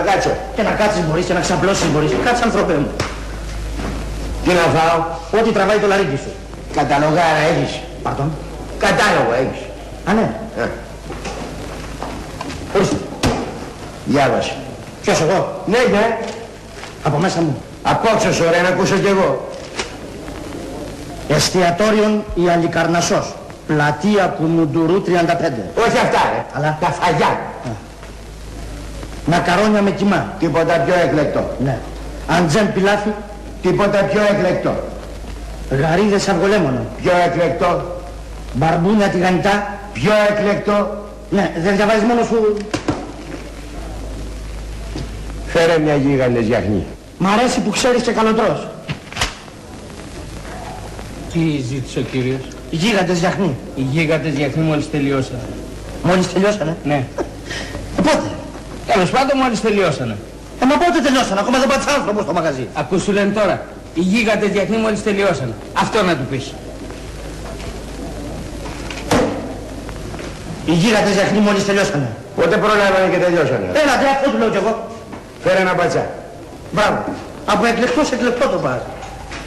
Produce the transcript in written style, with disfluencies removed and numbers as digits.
κάτσω. Και να κάτσεις μπορείς και να ξαπλώσεις μπορείς. Κάτσε άνθρωπε μου. Τι να φάω? Ό,τι τραβάει το λαρίκι σου. Καταλογάρα έχεις? Πardon. Κατάλογο έχεις? Α, ναι. Ορίστε. Διάβασε. Ποιος εγώ? Ναι, ναι. Από μέσα μου. Απόξω σου ρε, να ακούσω κι εγώ. Εστιατόριον η Αλικαρνασσός. Πλατεία Κουμουντουρού 35. Όχι αυτά ρε. Αλλά. Τα φαγιά. Μακαρόνια με κιμά. Τίποτα πιο εκλεκτό. Ναι. Αντζέμ πιλάφι. Τίποτα πιο εκλεκτό. Γαρίδες αυγολέμονο. Πιο εκλεκτό. Μπαρμπούνια τηγανιτά. Πιο εκλεκτό. Ναι, δεν διαβάζεις μόνο σου. Φέρε μια γίγαντες γιαχνή. Μ' αρέσει που ξέρεις και καλοτρός. Τι ζήτησε ο κύριος? Γίγαντες γιαχνή. Οι γίγαντες γιαχνή μόλις τελειώσανε. Μόλις τελειώσανε. Ναι. Πότε? Τέλος πάντων μόλις τελειώσανε. Μα πότε τελειώσανε, ακόμα δεν πάτησε άνθρωπο στο μαγαζί. Ακούς σου λένε τώρα. Οι γίγαντες γιαχνή μόλις τελειώσανε. Αυτό να του πεις. Οι γίγαντες γιαχνή μόλις τελειώσανε. Πότε προλάβανε και τελειώσανε? Έλατε, αυτό του λέω κι εγώ. Φέρε ένα μπατσά. Μπράβο. Από εκλεκτό σε εκλεκτό το πας.